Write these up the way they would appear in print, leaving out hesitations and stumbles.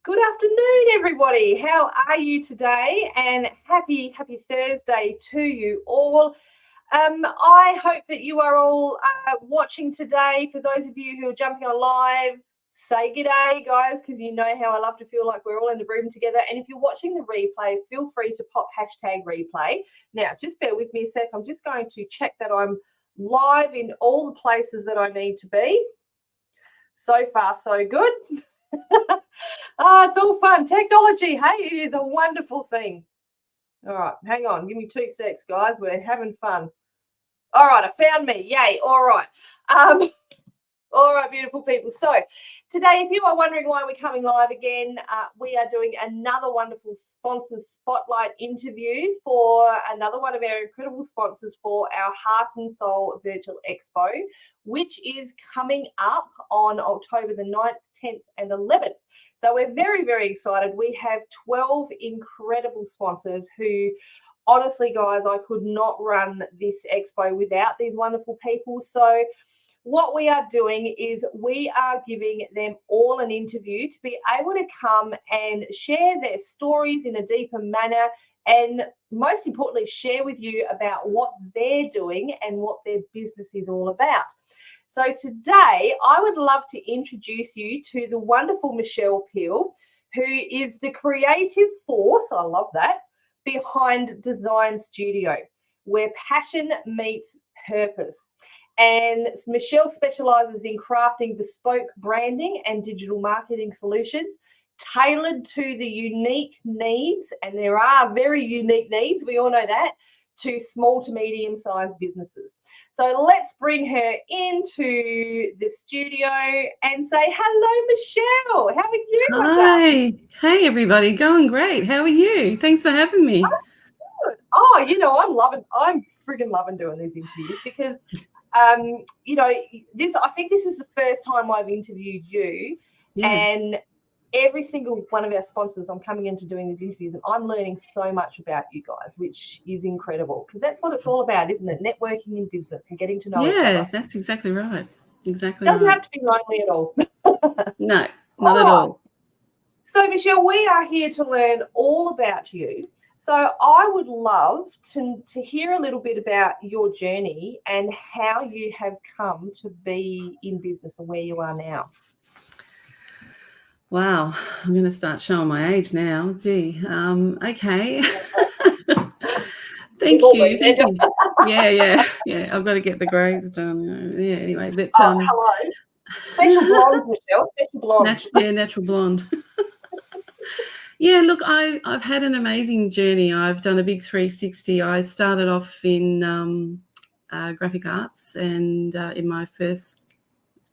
Good afternoon, everybody. How are you today? And happy Thursday to you all. I hope that you are all watching today. For those of you who are jumping on live, say g'day, guys, because you know how I love to feel like we're all in the room together. And if you're watching the replay, feel free to pop hashtag replay. Now, just bear with me a sec. I'm just going to check that I'm live in all the places that I need to be. So far, so good. It's all fun. Technology, hey, it is a wonderful thing. All right, hang on. Give me 2 secs, guys. We're having fun. All right, I found me. Yay. All right. All right, beautiful people. So today, if you are wondering why we're coming live again, we are doing another wonderful sponsors spotlight interview for another one of our incredible sponsors for our Heart and Soul Virtual Expo, which is coming up on October the 9th, 10th and 11th. So we're very, very excited. We have 12 incredible sponsors who, honestly, guys, I could not run this expo without these wonderful people. So what we are doing is we are giving them all an interview to be able to come and share their stories in a deeper manner, and most importantly, share with you about what they're doing and what their business is all about. So today, I would love to introduce you to the wonderful Michelle Peel, who is the creative force, I love that, behind Dzign Studio, where passion meets purpose. And Michelle specialises in crafting bespoke branding and digital marketing solutions tailored to the unique needs, and there are very unique needs, we all know that, to small to medium-sized businesses. So let's bring her into the studio and say, hello, Michelle. How are you? Hi. Hey, everybody. Going great. How are you? Thanks for having me. Oh, you know, I'm friggin' loving doing these interviews because you know, I think this is the first time I've interviewed you, and every single one of our sponsors, I'm coming into doing these interviews and I'm learning so much about you guys, which is incredible, because that's what it's all about, isn't it? Networking in business and getting to know each other. Yeah, that's exactly right. Exactly. Doesn't have to be lonely at all. No, not at all. So, Michelle, we are here to learn all about you. So I would love to hear a little bit about your journey and how you have come to be in business and where you are now. Wow, I'm going to start showing my age now. Gee, okay. Thank you. Yeah. I've got to get the grades done. Yeah. Anyway, but hello. Special blonde, Michelle. Special blonde. Natural blonde. Yeah, look, I've had an amazing journey. I've done a big 360. I started off in graphic arts and in my first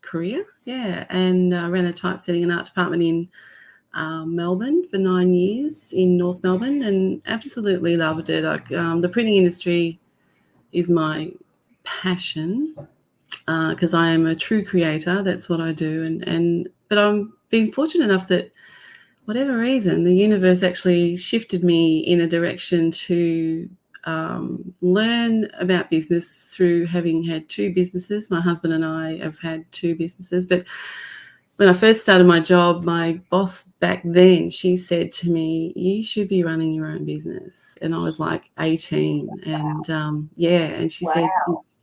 career, and ran a typesetting and art department in Melbourne for 9 years in North Melbourne, and absolutely loved it. The printing industry is my passion because I am a true creator. That's what I do, but I'm been fortunate enough that whatever reason, the universe actually shifted me in a direction to learn about business through having had 2 businesses. My husband and I have had 2 businesses. But when I first started my job, my boss back then, she said to me, you should be running your own business. And I was like 18. And and she said,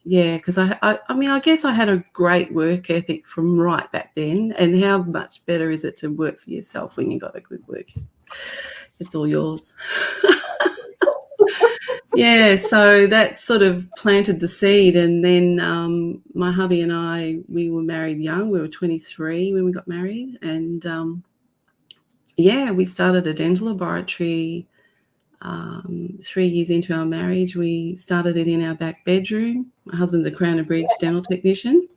yeah, because I mean, I guess I had a great work ethic from right back then. And how much better is it to work for yourself when you got a good work? It's all yours. Yeah, so that sort of planted the seed. And then my hubby and I, we were married young. We were 23 when we got married. And we started a dental laboratory. 3 years into our marriage, we started it in our back bedroom. My husband's a Crown and Bridge dental technician.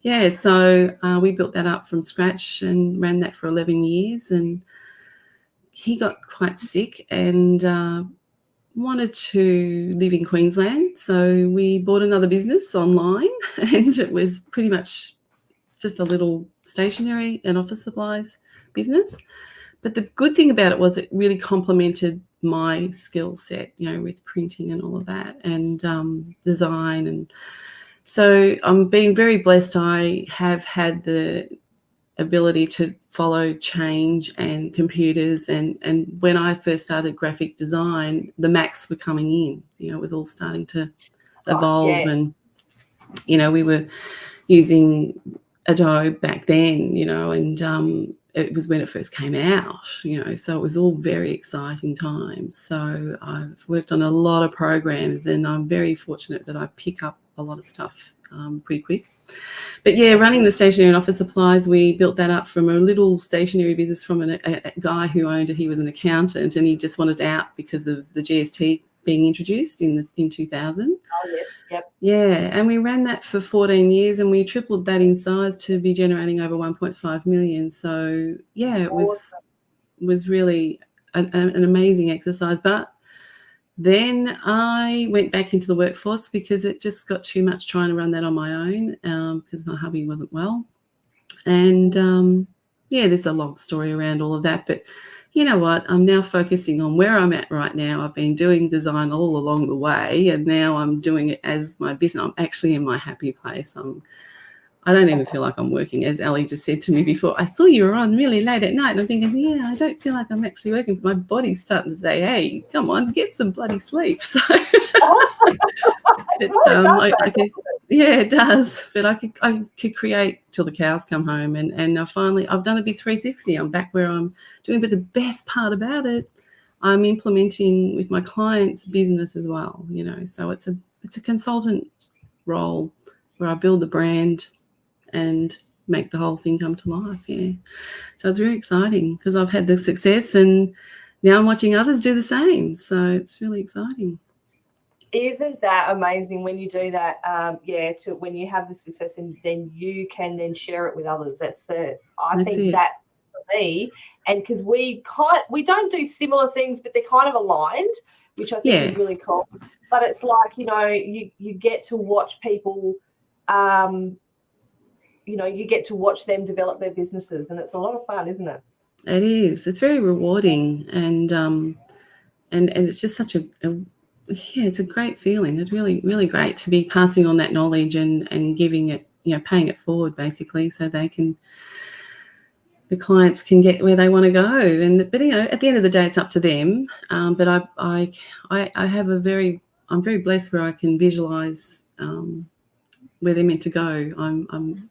Yeah, so we built that up from scratch and ran that for 11 years. And he got quite sick and wanted to live in Queensland. So we bought another business online, and it was pretty much just a little stationery and office supplies business. But the good thing about it was it really complemented my skill set, with printing and all of that, and design. And so I'm being very blessed. I have had the ability to follow change and computers. And when I first started graphic design, the Macs were coming in. You know, it was all starting to evolve, and we were using Adobe back then, and it was when it first came out, so it was all very exciting times. So I've worked on a lot of programs, and I'm very fortunate that I pick up a lot of stuff pretty quick. But yeah, running the stationery and office supplies, we built that up from a little stationery business from a guy who owned it. He was an accountant, and he just wanted out because of the GST being introduced in 2000. Oh, yep. Yeah, and we ran that for 14 years, and we tripled that in size to be generating over 1.5 million. So yeah, it was really an amazing exercise. But then I went back into the workforce because it just got too much trying to run that on my own, because my hubby wasn't well. And there's a long story around all of that. But you know what? I'm now focusing on where I'm at right now. I've been doing design all along the way, and now I'm doing it as my business. I'm actually in my happy place. I don't even feel like I'm working. As Ali just said to me before, I saw you were on really late at night, and I'm thinking, I don't feel like I'm actually working. But my body's starting to say, hey, come on, get some bloody sleep. So it does. But I could create till the cows come home, and I've done a big 360. I'm back where I'm doing. But the best part about it, I'm implementing with my clients' business as well. So it's a consultant role where I build the brand and make the whole thing come to life. Yeah, so it's very exciting because I've had the success, and now I'm watching others do the same. So it's really exciting. Isn't that amazing when you do that? When you have the success, and then you can then share it with others. I think that for me, and because we don't do similar things, but they're kind of aligned, which I think is really cool. But it's like, you get to watch people, you get to watch them develop their businesses, and it's a lot of fun, isn't it? It is. It's very rewarding, and it's just such it's a great feeling. It's really, really great to be passing on that knowledge and giving it, paying it forward basically, so the clients can get where they want to go. But at the end of the day, it's up to them. But I have I'm very blessed where I can visualize where they're meant to go.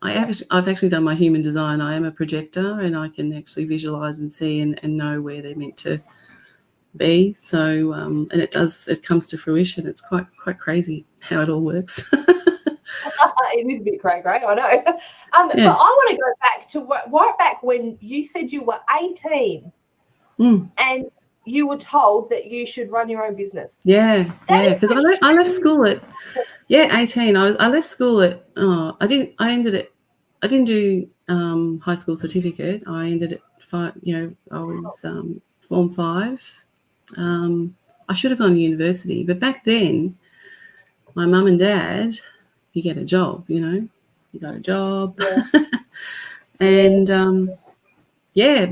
I've actually done my human design. I am a projector, and I can actually visualize and see and know where they're meant to be. So and it comes to fruition. It's quite crazy how it all works. It is a bit cray, I know. But I want to go back to right back when you said you were 18 and you were told that you should run your own business. Yeah, because I left school at 18. I left school at I didn't do high school certificate. I ended at 5. I was Form 5. I should have gone to university, but back then, my mum and dad, you get a job. You got a job, and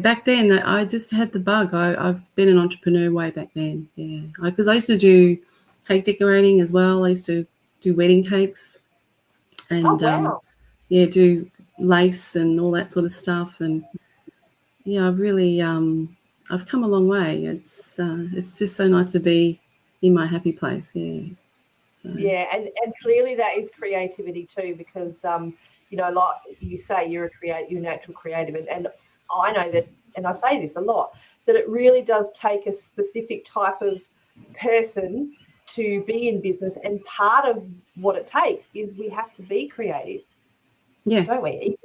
back then I just had the bug. I've been an entrepreneur way back then. Yeah, because I used to do cake decorating as well. I used to do wedding cakes, and do lace and all that sort of stuff. And I've really I've come a long way. It's just so nice to be in my happy place. Yeah. So. Yeah, and clearly that is creativity too, because like you say, you're a natural creative, and I know that, and I say this a lot, that it really does take a specific type of person to be in business, and part of what it takes is we have to be creative. Yeah, don't we?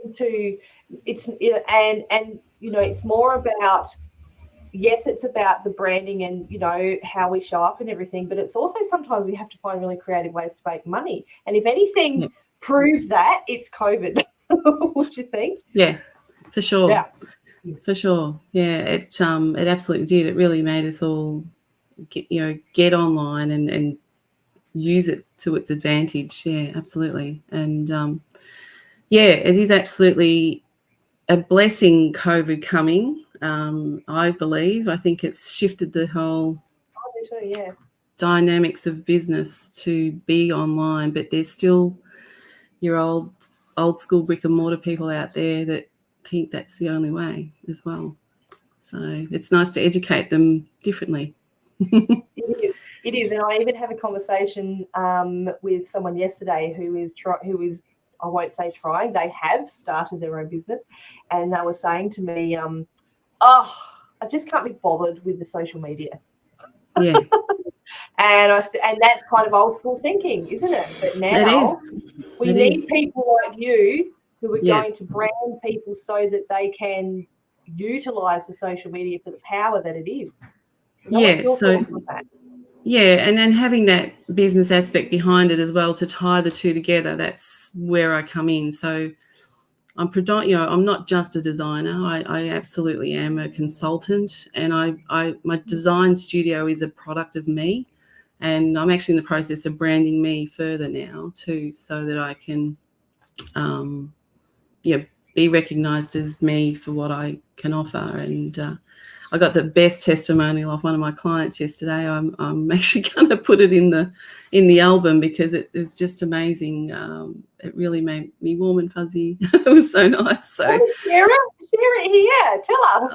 It's more about, yes, it's about the branding and how we show up and everything, but it's also sometimes we have to find really creative ways to make money. And if anything proved that, it's COVID. What do you think? Yeah, for sure. Yeah. For sure. Yeah, it absolutely did. It really made us all get online and use it to its advantage. Yeah, absolutely. And it is absolutely a blessing, COVID coming. I believe. I think it's shifted the whole dynamics of business to be online, but there's still your old school brick and mortar people out there that think that's the only way as well. So it's nice to educate them differently. It is, and I even have a conversation with someone yesterday who is I won't say trying. They have started their own business, and they were saying to me, "Oh, I just can't be bothered with the social media." Yeah, and that's kind of old school thinking, isn't it? But now we need people like you who are going to brand people so that they can utilize the social media for the power that it is. Yeah, and then having that business aspect behind it as well to tie the two together, that's where I come in. So I'm I'm not just a designer. I absolutely am a consultant, and my design studio is a product of me, and I'm actually in the process of branding me further now too, so that I can be recognized as me for what I can offer. And I got the best testimonial of one of my clients yesterday. I'm actually going to put it in the album because it was just amazing. It really made me warm and fuzzy. It was so nice. So share it here. Tell us.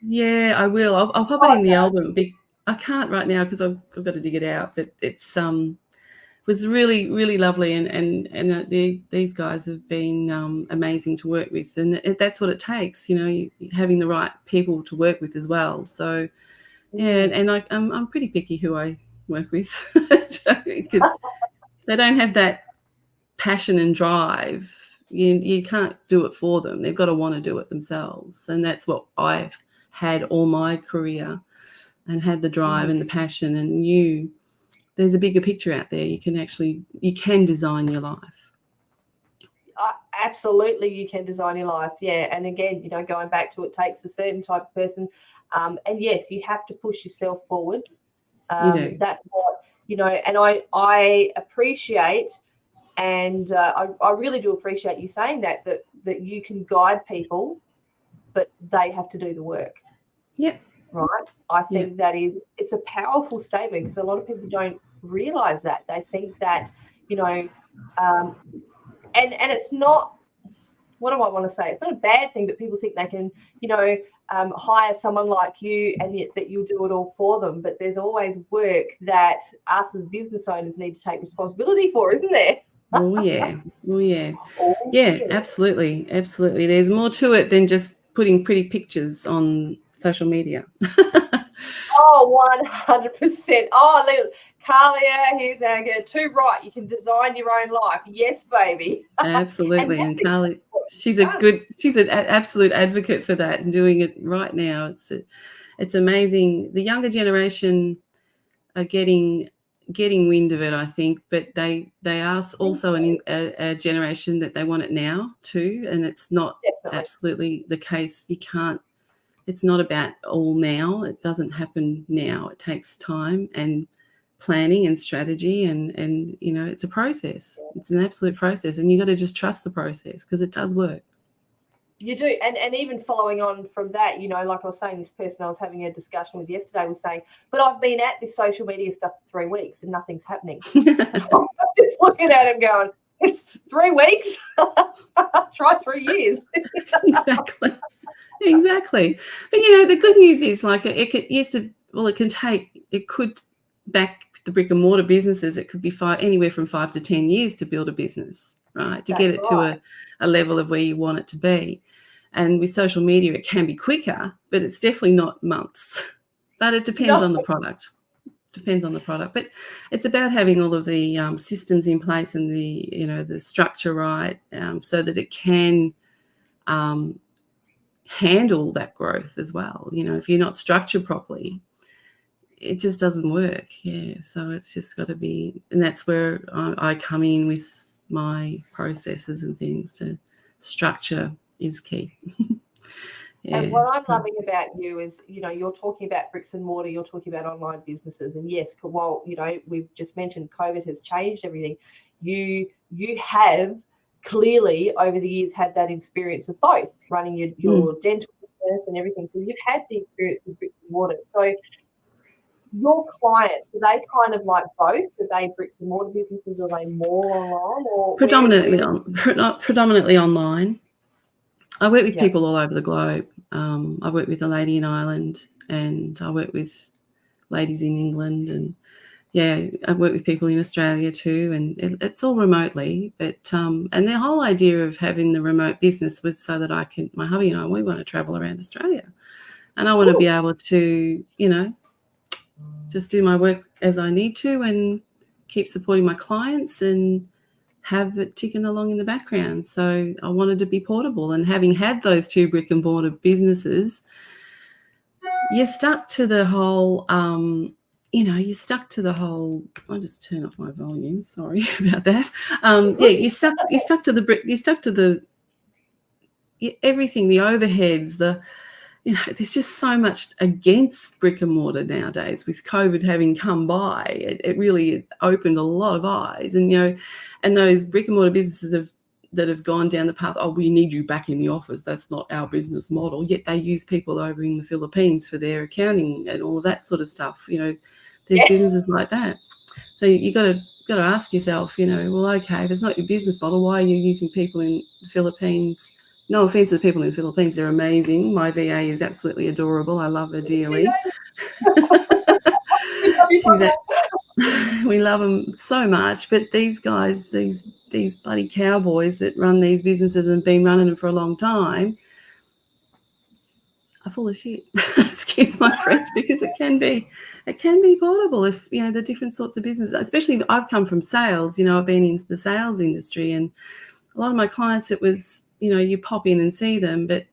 Yeah, I will. I'll pop it in the album. I can't right now because I've got to dig it out. But it's was really, really lovely, and these guys have been amazing to work with, and that's what it takes, having the right people to work with as well. So, and I'm pretty picky who I work with because they don't have that passion and drive. You can't do it for them. They've got to want to do it themselves, and that's what I've had all my career, and had the drive and the passion, and there's a bigger picture out there. You can design your life. Absolutely, you can design your life. Yeah, and again, going back to it takes a certain type of person, and yes, you have to push yourself forward. You do. That's what and I appreciate, and I really do appreciate you saying that you can guide people, but they have to do the work. Yep. Right. I think it's a powerful statement because a lot of people don't realize that. They think that, and it's not, what do I want to say? It's not a bad thing, but people think they can, hire someone like you and yet that you'll do it all for them. But there's always work that us as business owners need to take responsibility for, isn't there? Oh, yeah. Yeah, absolutely. There's more to it than just putting pretty pictures on social media. Oh, 100%. Oh, look, Carlia, here's our girl. Too right. You can design your own life. Yes, baby. Absolutely. And Carlia, she's an absolute advocate for that and doing it right now. It's amazing. The younger generation are getting wind of it, I think, but they are also a generation that they want it now too, and it's not absolutely the case. It's not about all now. It doesn't happen now. It takes time and planning and strategy, and it's a process. It's an absolute process, and you got to just trust the process because it does work. You do, and even following on from that, like I was saying, this person I was having a discussion with yesterday was saying, but I've been at this social media stuff for 3 weeks and nothing's happening. I'm just looking at him going, it's 3 weeks? Try 3 years. Exactly. But the good news is, like, it could back the brick and mortar businesses, it could be anywhere from 5 to 10 years to build a business, right? To get it to a level of where you want it to be. And with social media, it can be quicker, but it's definitely not months. But it depends on the product. But it's about having all of the systems in place and the structure right, so that it can handle that growth as well. If you're not structured properly, it just doesn't work. Yeah. So it's just got to be, and that's where I come in with my processes and things. To structure is key. And what I'm loving about you is, you're talking about bricks and mortar, you're talking about online businesses. And yes, while, we've just mentioned COVID has changed everything, you have clearly over the years had that experience of both, running your dental business and everything. So you've had the experience with bricks and mortar. So your clients, are they kind of like both? Are they bricks and mortar businesses? Are they more online? Or predominantly online. I work with Yeah. people all over the globe. I work with a lady in Ireland, and I work with ladies in England, and I work with people in Australia too, and it's all remotely. But and the whole idea of having the remote business was so that my hubby and I, we want to travel around Australia, and I want to be able to, just do my work as I need to and keep supporting my clients and have it ticking along in the background. So I wanted to be portable, and having had those 2 brick and mortar businesses, you're stuck to the whole, you're stuck to the whole. I'll just turn off my volume. Sorry about that. You're stuck to the brick. You're stuck to the everything, the overheads, there's just so much against brick and mortar nowadays. With COVID having come by, it really opened a lot of eyes. And and those brick and mortar businesses that have gone down the path, we need you back in the office, that's not our business model. Yet they use people over in the Philippines for their accounting and all of that sort of stuff. There's businesses like that. So you got to ask yourself, well, okay, if it's not your business model, why are you using people in the Philippines? No offense to the people in the Philippines, they're amazing. My VA is absolutely adorable. I love her dearly. We love them so much. But these guys, these bloody cowboys that run these businesses and have been running them for a long time, are full of shit. Excuse my French, because it can be portable if the different sorts of business. Especially, I've come from sales. I've been in the sales industry, and a lot of my clients, it was you pop in and see them, but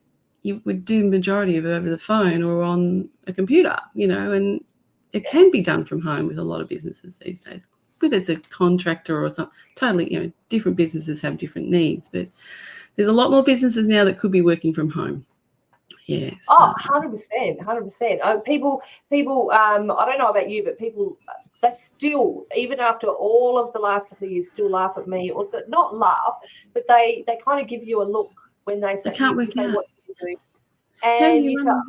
you would do majority of it over the phone or on a computer. And it can be done from home with a lot of businesses these days. Whether it's a contractor or something, totally. Different businesses have different needs, but there's a lot more businesses now that could be working from home. Yes. 100%. People. I don't know about you, but people that still, even after all of the last couple of years, still laugh at me, or not laugh, but they kind of give you a look when they say, what do you do. And you say, I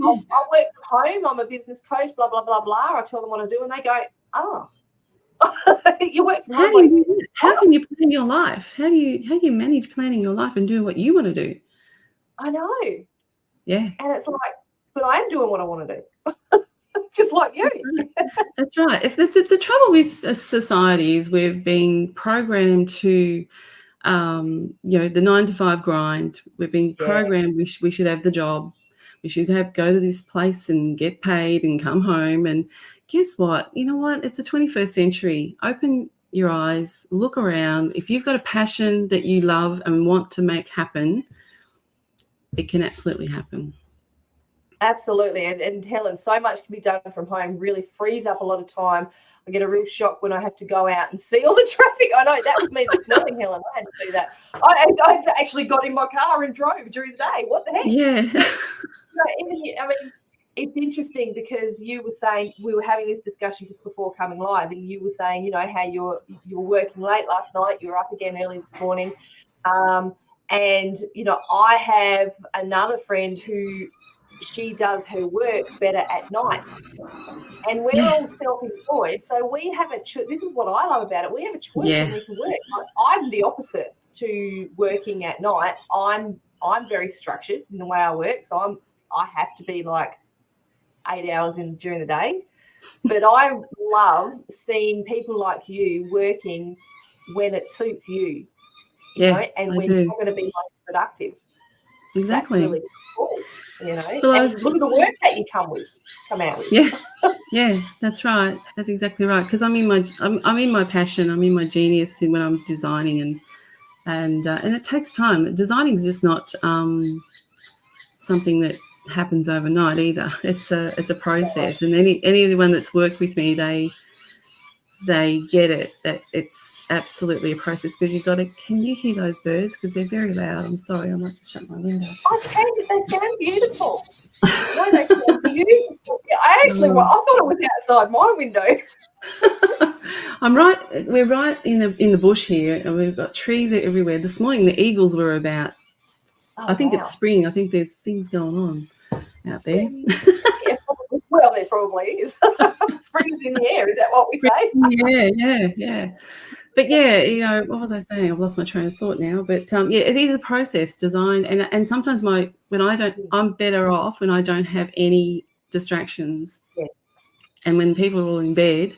work from home, I'm a business coach, blah, blah, blah, blah. I tell them what I do, and they go, oh. You work from home. How can you plan your life? How do you manage planning your life and doing what you want to do? I know. Yeah. And it's like, but I am doing what I want to do. Just like you. That's right. It's the trouble with society is we've been programmed to, the 9-to-5 grind. We've been programmed. We should have the job. We should go to this place and get paid and come home. And guess what? You know what? It's the 21st century. Open your eyes, look around. If you've got a passion that you love and want to make happen, it can absolutely happen. Absolutely. And Helen, so much can be done from home, really frees up a lot of time. I get a real shock when I have to go out and see all the traffic. I know that was me this morning, Helen. I had to do that. I actually got in my car and drove during the day. What the heck? Yeah. It's interesting because you were saying, we were having this discussion just before coming live, and you were saying, how you were working late last night, you were up again early this morning. And, I have another friend who she does her work better at night. And we're all self-employed, so we have a choice. This is what I love about it. We have a choice when we can work. I'm the opposite to working at night. I'm very structured in the way I work, so I have to be like 8 hours during the day. But I love seeing people like you working when it suits you. And when you're going to be most productive. Exactly. That's really cool, and look at the work that you come out with. Yeah, that's right. That's exactly right. Because I'm in my passion. I'm in my genius when I'm designing, and it takes time. Designing is just not something that happens overnight either. It's a process, and anyone that's worked with me, they get it, that it's absolutely a process, because you've got to. Can you hear those birds? Because they're very loud. I'm sorry, I might just shut my window. I can, but they sound beautiful. No, they sound beautiful. I thought it was outside my window. We're right in the bush here, and we've got trees everywhere. This morning the eagles were about. I think it's spring. I think there's things going on out there. Well, there probably is. Spring's in the air. Is that what we say? Yeah. But yeah, you know, what was I saying? I've lost my train of thought now. But yeah, it is a process, design, and sometimes I'm better off when I don't have any distractions. Yeah. And when people are all in bed,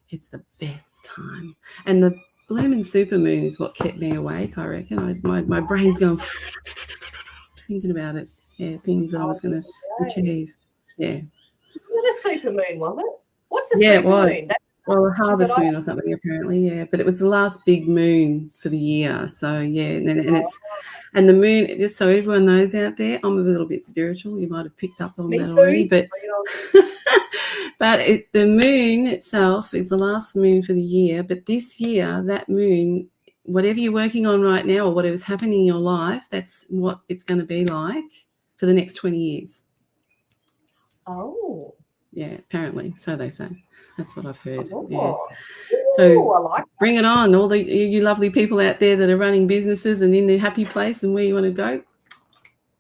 it's the best time. And the blooming supermoon is what kept me awake, I reckon. My brain's going thinking about it. Yeah, things that I was going to achieve. Yeah. It was a super moon, was it? What's a Yeah, super it was. moon? Well, a harvest moon or something, apparently, yeah. But it was the last big moon for the year. So, yeah, and the moon, just so everyone knows out there, I'm a little bit spiritual. You might have picked up on that already. But the moon itself is the last moon for the year. But this year, that moon, whatever you're working on right now or whatever's happening in your life, that's what it's going to be like for the next 20 years. Oh. Yeah, apparently. So they say. That's what I've heard. Oh. Yeah. So I like bring it on, all you lovely people out there that are running businesses and in their happy place and where you want to go.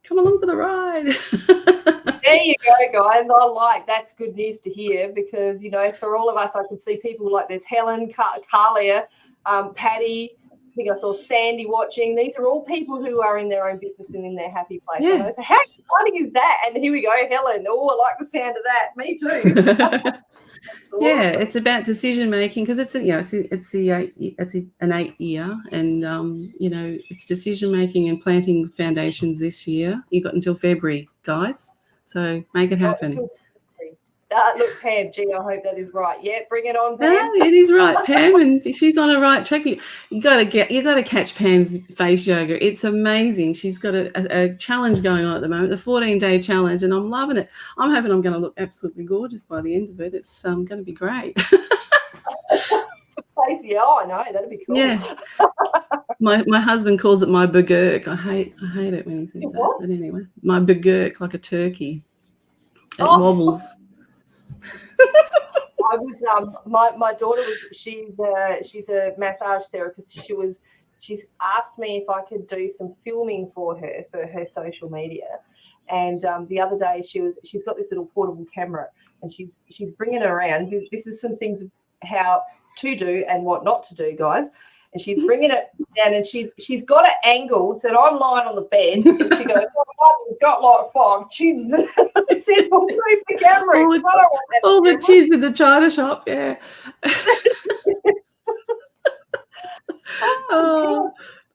Come along for the ride. There you go, guys. That's good news to hear because, you know, for all of us, I can see people like there's Helen, Carlia, Patty, I think I saw Sandy watching. These are all people who are in their own business and in their happy place. Yeah. So how exciting is that? And here we go, Helen. Oh, I like the sound of that. Me too. Yeah, it's about decision making because it's an 8 year, and you know, it's decision making and planting foundations this year. You got until February, guys. So make it happen. Look, Pam, gee, I hope that is right. Yeah, bring it on, Pam. Yeah, it is right, Pam, and she's on a right track. You got to catch Pam's face yoga. It's amazing. She's got a challenge going on at the moment, a 14-day challenge, and I'm loving it. I'm hoping I'm going to look absolutely gorgeous by the end of it. It's going to be great. Yeah, I know, that'd be cool. Yeah, my husband calls it my begurk. I hate it when he says that. But anyway, my begurk, like a turkey. It wobbles. I was my daughter was she's a massage therapist. She's asked me if I could do some filming for her social media, and the other day she's got this little portable camera and she's bringing it around. This is some things how to do and what not to do, guys. And she's bringing it down and she's got it angled so that I'm lying on the bed and she goes, oh, I've got like 5 chins. I said, well, move the camera. All the chins in the China shop, yeah. Oh,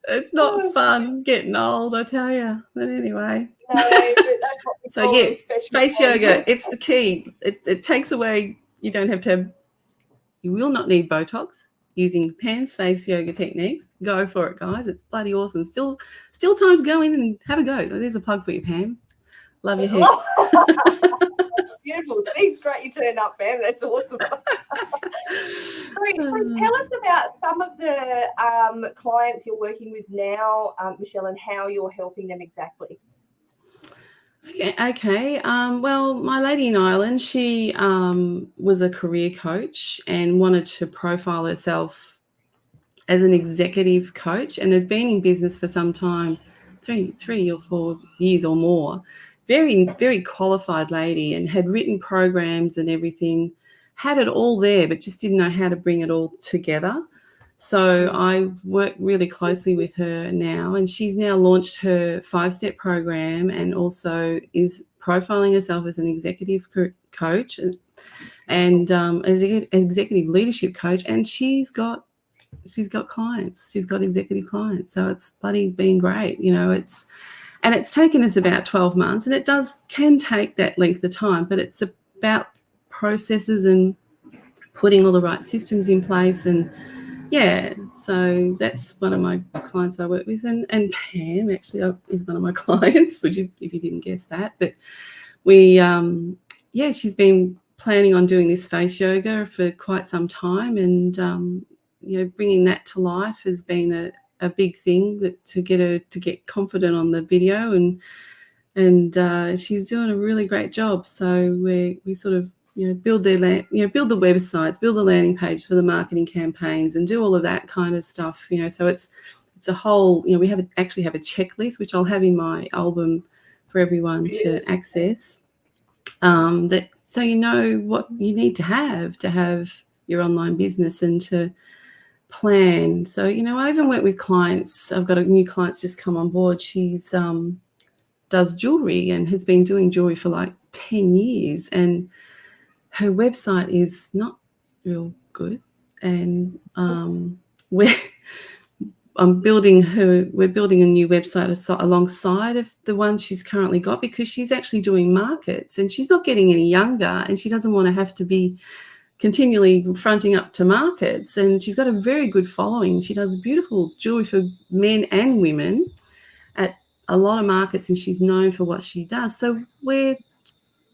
it's not fun getting old, I tell you. But anyway. No, but that's what we so yeah, face yoga, it's the key. It takes away, you will not need Botox. Using Pam's face yoga techniques. Go for it, guys. It's bloody awesome. Still time to go in and have a go. There's a plug for you, Pam. Love your heaps. That's beautiful. It's great you turned up, Pam. That's awesome. So tell us about some of the clients you're working with now, Michelle, and how you're helping them exactly. Okay. Well, my lady in Ireland, she was a career coach and wanted to profile herself as an executive coach and had been in business for some time, 3 or 4 years or more. Very, very qualified lady and had written programs and everything, had it all there, but just didn't know how to bring it all together. So I work really closely with her now, and she's now launched her 5-step program and also is profiling herself as an executive coach and as an executive leadership coach. And she's got clients. She's got executive clients. So it's bloody been great. You know, it's taken us about 12 months, and it can take that length of time, but it's about processes and putting all the right systems in place. And yeah, so that's one of my clients I work with, and Pam actually is one of my clients, if you didn't guess that. But we, she's been planning on doing this face yoga for quite some time, and bringing that to life has been a big thing to get her to get confident on the video, and she's doing a really great job. So we sort of build build the websites, build the landing page for the marketing campaigns, and do all of that kind of stuff. So it's a whole. We actually have a checklist, which I'll have in my album for everyone to access. So what you need to have your online business and to plan. So, I even work with clients. I've got a new client's just come on board. She's does jewelry and has been doing jewelry for like 10 years. And her website is not real good. And we're building a new website alongside of the one she's currently got, because she's actually doing markets and she's not getting any younger and she doesn't want to have to be continually fronting up to markets. And she's got a very good following. She does beautiful jewelry for men and women at a lot of markets, and she's known for what she does. So we're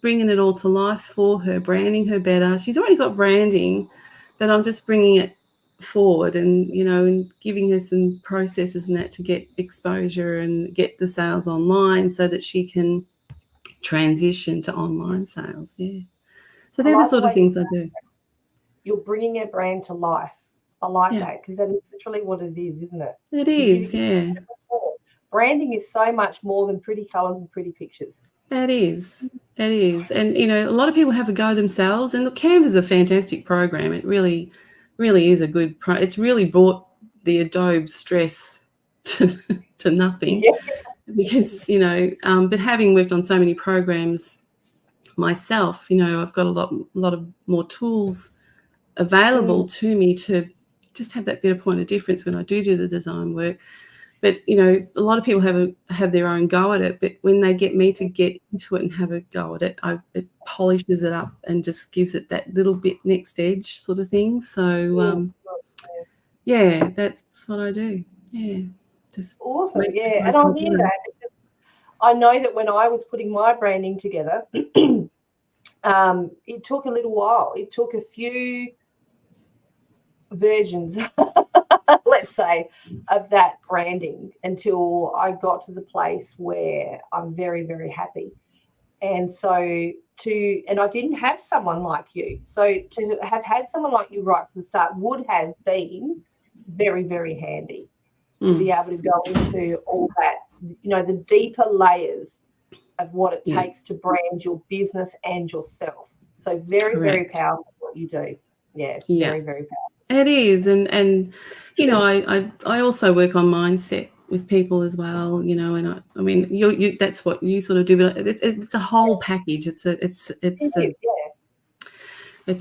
bringing it all to life for her, branding her better. She's already got branding, but I'm just bringing it forward and, and giving her some processes and that to get exposure and get the sales online so that she can transition to online sales. Yeah. So they're the sort of things I do. You're bringing a brand to life. I like that, because that is literally what it is, isn't it? It is, yeah. Branding is so much more than pretty colours and pretty pictures. It is. And, a lot of people have a go themselves. And look, Canva is a fantastic program. It really, really is a good it's really brought the Adobe stress to nothing. Yeah. Because, but having worked on so many programs myself, I've got a lot of more tools available to me to just have that bit of point of difference when I do the design work. But, a lot of people have their own go at it. But when they get me to get into it and have a go at it, it polishes it up and just gives it that little bit next edge sort of thing. So, that's what I do. Yeah. Just awesome. Yeah. And I hear that, because I know that when I was putting my branding together, it took a little while. It took a few versions, let's say, of that branding until I got to the place where I'm very, very happy. And so and I didn't have someone like you. So to have had someone like you right from the start would have been very, very handy to be able to go into all that, the deeper layers of what it takes to brand your business and yourself. So very, very powerful what you do. Yeah, very, very powerful. It is, and I also work on mindset with people as well, and I mean you that's what you sort of do, but it's a whole package. It's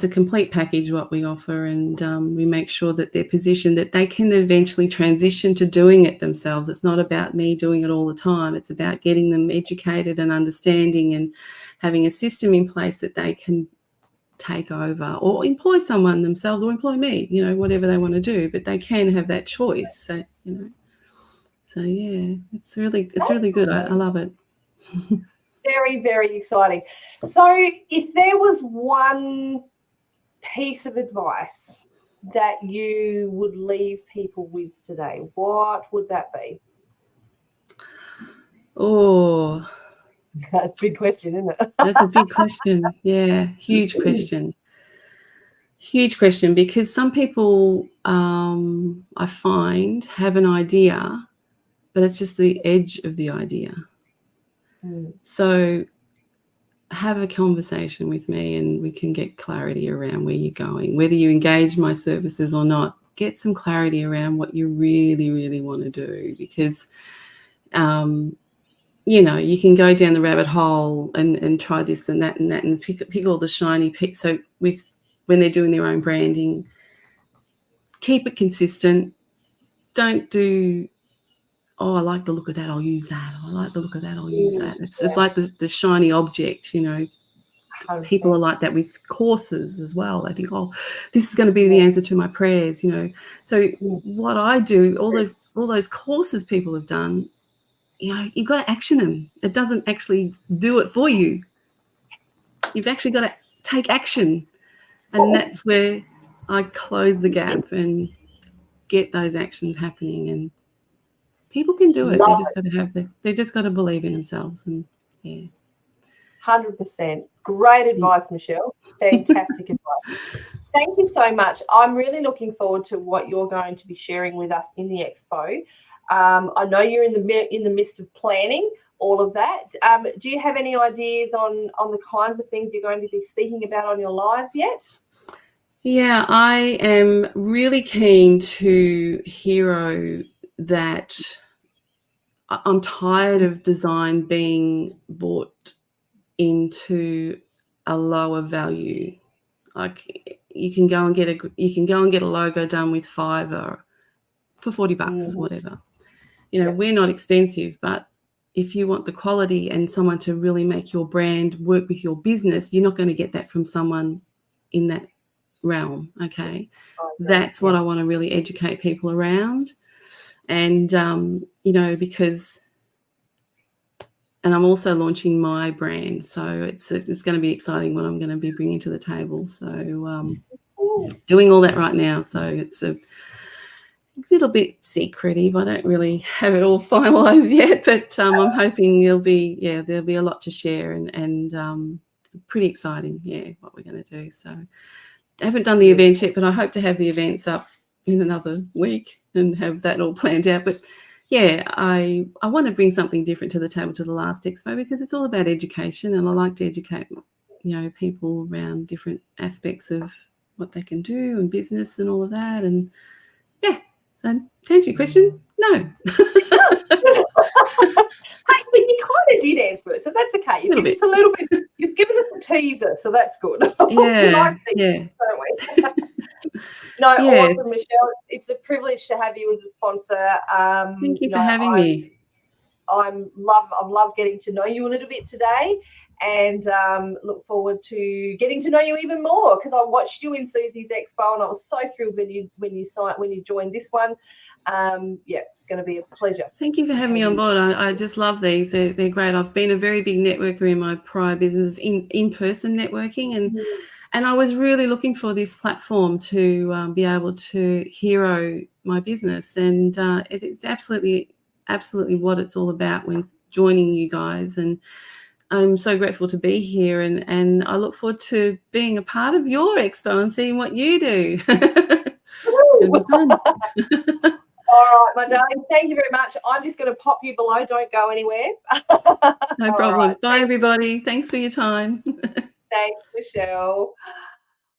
a complete package what we offer, and we make sure that they're positioned that they can eventually transition to doing it themselves. It's not about me doing it all the time. It's about getting them educated and understanding and having a system in place that they can take over or employ someone themselves or employ me, whatever they want to do, but they can have that choice. So, so yeah, it's really good. I love it. Very, very exciting. So if there was one piece of advice that you would leave people with today, what would that be? Oh, that's a big question, isn't it? That's a big question. Yeah, huge question. Huge question, because some people I find have an idea, but it's just the edge of the idea. So have a conversation with me and we can get clarity around where you're going, whether you engage my services or not. Get some clarity around what you really, really want to do, because you can go down the rabbit hole and try this and that and pick all the shiny picks. So when they're doing their own branding, keep it consistent. Don't do, I like the look of that, I'll use that. I like the look of that, I'll use that. It's like the shiny object, 100%. People are like that with courses as well. They think, this is going to be the answer to my prayers, So what I do, all those courses people have done, you've got to action them. It doesn't actually do it for you. You've actually got to take action. And that's where I close the gap and get those actions happening. And people can do it. They just got to believe in themselves. And 100%. Great advice, Michelle. Fantastic advice. Thank you so much. I'm really looking forward to what you're going to be sharing with us in the Expo. I know you're in the midst of planning all of that. Do you have any ideas on the kinds of things you're going to be speaking about on your lives yet? Yeah, I am really keen to hero that. I'm tired of design being bought into a lower value. Like you can go and get a logo done with Fiverr for $40, whatever. We're not expensive, but if you want the quality and someone to really make your brand work with your business, you're not going to get that from someone in that realm. Okay. That's what I want to really educate people around. And, because, and I'm also launching my brand. So it's going to be exciting what I'm going to be bringing to the table. So doing all that right now. So it's a little bit secretive. I don't really have it all finalized yet, but I'm hoping there'll be a lot to share and pretty exciting, what we're going to do. So I haven't done the events yet, but I hope to have the events up in another week and have that all planned out. But I want to bring something different to the table to the last Expo, because it's all about education, and I like to educate people around different aspects of what they can do and business and all of that. And so to answer your question, no. Hey, but you kind of did answer it, so that's okay. You've given us a little bit. You've given us a teaser, so that's good. We like teasers, don't we? No, awesome, Michelle. It's a privilege to have you as a sponsor. Thank you for having me. I've loved getting to know you a little bit today, and look forward to getting to know you even more, because I watched you in Susie's Expo and I was so thrilled when you joined this one. It's going to be a pleasure. Thank you for having me on board. I just love these. They're great. I've been a very big networker in my prior business, in-person networking, and I was really looking for this platform to be able to hero my business, and it's absolutely what it's all about when joining you guys. And I'm so grateful to be here, and I look forward to being a part of your expo and seeing what you do. It's going to be fun. All right, my darling. Thank you very much. I'm just going to pop you below. Don't go anywhere. No problem. Right. Bye, everybody. Thanks for your time. Thanks, Michelle.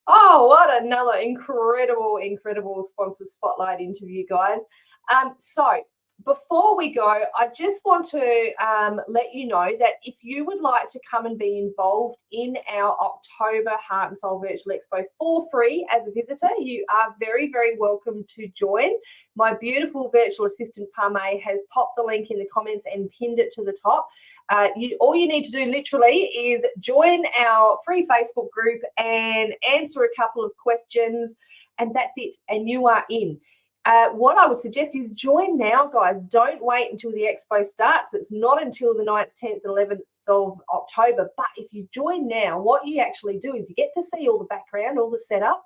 Oh, what another incredible sponsor spotlight interview, guys. So before we go, I just want to let you know that if you would like to come and be involved in our October Heart and Soul Virtual Expo for free as a visitor, you are very, very welcome to join. My beautiful virtual assistant, Parme, has popped the link in the comments and pinned it to the top. All you need to do literally is join our free Facebook group and answer a couple of questions, and that's it, and you are in. What I would suggest is join now, guys. Don't wait until the expo starts. It's not until the 9th, 10th, and 11th of October. But if you join now, what you actually do is you get to see all the background, all the setup.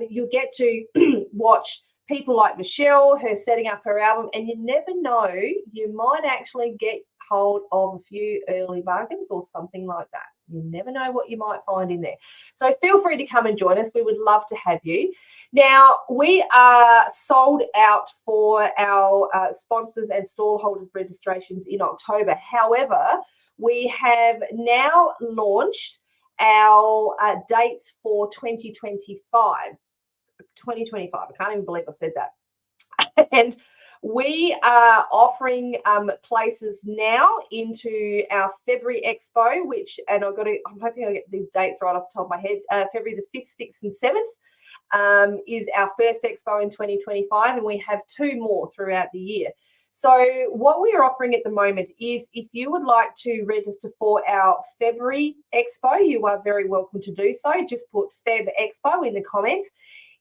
You'll get to watch people like Michelle, her setting up her album, and you never know, you might actually get hold of a few early bargains or something like that. You never know what you might find in there. So feel free to come and join us. We would love to have you. Now, we are sold out for our sponsors and stallholders registrations in October. However, we have now launched our dates for 2025. 2025. I can't even believe I said that. And we are offering places now into our February Expo, I'm hoping I get these dates right off the top of my head. February the 5th, 6th, and 7th is our first Expo in 2025, and we have 2 more throughout the year. So what we are offering at the moment is, if you would like to register for our February Expo, you are very welcome to do so. Just put Feb Expo in the comments.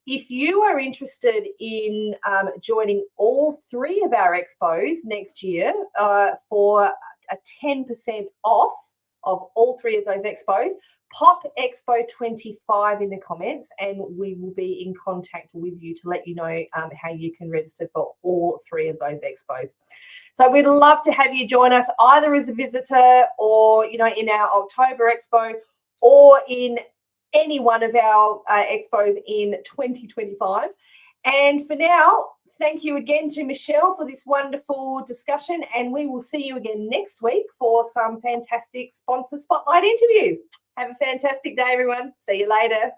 If you are interested in joining all 3 of our expos next year for a 10% off of all 3 of those expos, pop Expo 25 in the comments, and we will be in contact with you to let you know how you can register for all 3 of those expos. So we'd love to have you join us either as a visitor or, in our October Expo, or in any one of our expos in 2025. And for now, thank you again to Michelle for this wonderful discussion, and we will see you again next week for some fantastic sponsor spotlight interviews. Have a fantastic day, everyone. See you later.